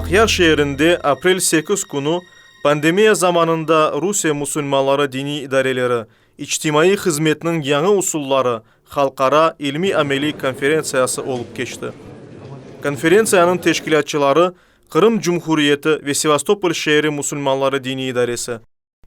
Akyar şehrinde aprel 8 günü pandemiya zamanında Rusya Müslümanları dini idareleri, içtimai hizmetinin yanı usulları halkara ilmi-ameli konferensiyası olup geçti. Konferensiyanın teşkilatçıları Kırım Cumhuriyeti ve Sevastopol şehri Müslümanları dini idaresi,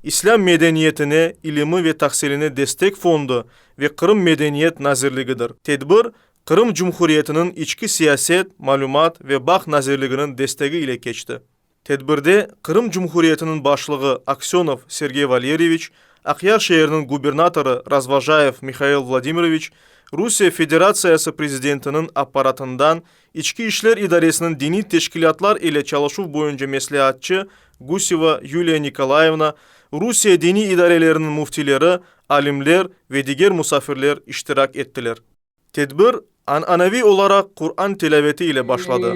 İslam medeniyetine, ilimi ve tahsiline destek fondu ve Kırım Medeniyet Nazirligidir. Tedbir, Kırım Cumhuriyeti'nin içki siyaset, malumat ve Bağ Nazirligi'nin desteği ile geçti. Tedbirde Kırım Cumhuriyeti'nin başlığı Aksyonov Sergey Valeriyevich, Akyar şehrinin gubernatoru Razvajayev Mikhail Vladimirovich, Rusya Federasyası Prezidentinin aparatından İçki İşler İdaresinin dini teşkilatlar ile çalışıp boyunca meslihatçı Guseva Yulia Nikolayevna, Rusya dini idarelerinin muftileri, alimler ve diğer musafirler iştirak ettiler. Tedbir, ananevi olarak Kur'an tilaveti ile başladı.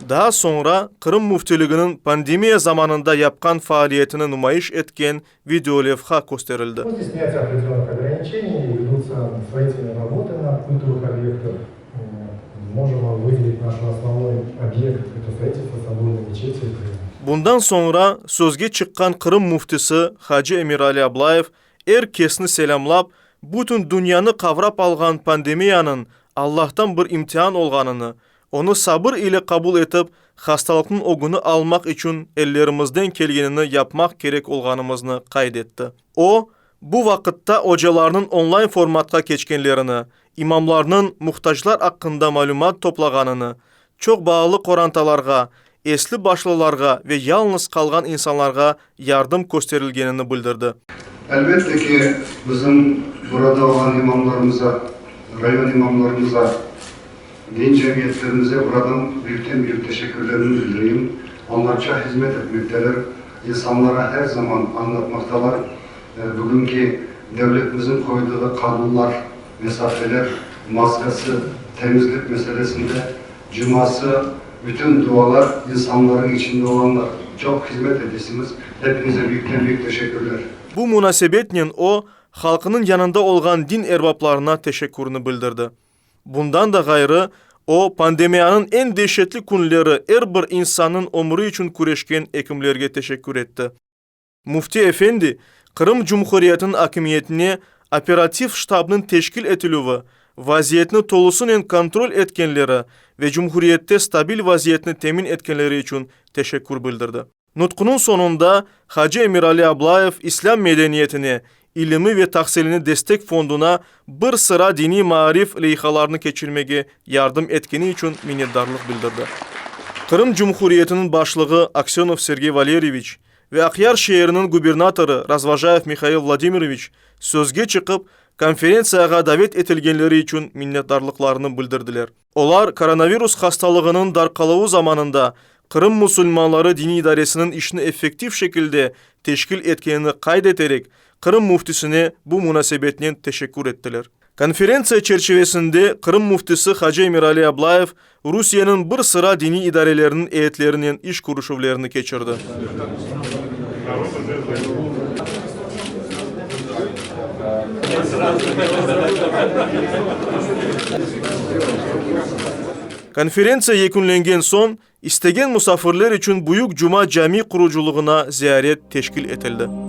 Daha sonra Kırım Muftiliğinin pandemiya zamanında yapkan faaliyetini nümayiş etken video levha gösterildi. Bundan sonra sözge çıkan Kırım muftisi Hacı Emir Ali Ablayev herkesini selamlap, bütün dünyanı kavrap algan pandemiyanın Allah'tan bir imtihan olganını, onu sabır ile kabul etip, hastalıkın ogunu almak için ellerimizden kelgenini yapmak gerek olganımızını kaydetti. O, bu vakitte hocalarının online formatka geçkenlerini, imamlarının muhtaçlar hakkında malumat toplaganını, çok bağlı korantalarga, esli başlılarga ve yalnız kalgan insanlarga yardım gösterilgenini bildirdi. Elbette ki bizim burada olan imamlarımıza, rayon imamlarımıza, din cemiyetlerimize buradan büyük teşekkürlerimi bildireyim. Onlar çok hizmet etmekteler. İnsanlara her zaman anlatmaktalar. Bugünkü devletimizin koyduğu kanunlar, mesafeler, maskesi, temizlik meselesinde, cuması, bütün dualar, insanların içinde olanlar. Çok hizmet ediyorsunuz. Hepinize büyük teşekkürler. Bu münasebetle o, halkının yanında olan din erbaplarına teşekkürünü bildirdi. Bundan da gayrı, o pandemiyanın en dehşetli günleri her bir insanın ömrü için kureşken hekimlerge teşekkür etti. Mufti Efendi, Kırım Cumhuriyeti'nin hakimiyetine operatif ştabının teşkil etilivi, vaziyetini tolusunen kontrol etkenleri ve Cumhuriyette stabil vaziyetini temin etkenleri için teşekkür bildirdi. Nutkunun sonunda Hacı Emir Ali Ablayev İslam medeniyetine, ilimi ve tahsilini destek fonduna bir sıra dini marif leyhalarını geçirmeye yardım etkeni için minnettarlık bildirdi. Kırım Cumhuriyeti'nin başlığı Aksyonov Sergey Valeriyevich ve Akyar şehrinin gubernatoru Razvajayev Mikhail Vladimirovich sözge çıkıp konferensiyaya davet etilgenleri için minnettarlıklarını bildirdiler. Onlar koronavirus hastalığının darkalığı zamanında Kırım Müslümanları Dini İdaresinin işini efektif şekilde teşkil etkenini kaydeterek Kırım muftisine bu münasebetle teşekkür ettiler. Konferensiya çerçevesinde Kırım muftisi Hacı Emir Ali Ablayev, Rusya'nın bir sıra dini idarelerinin heyetlerinin iş kuruşuvlarını geçirdi. Konferensiya yekunlengen son, istegen musafirler için Büyük Cuma Cami kuruculuğuna ziyaret teşkil etildi.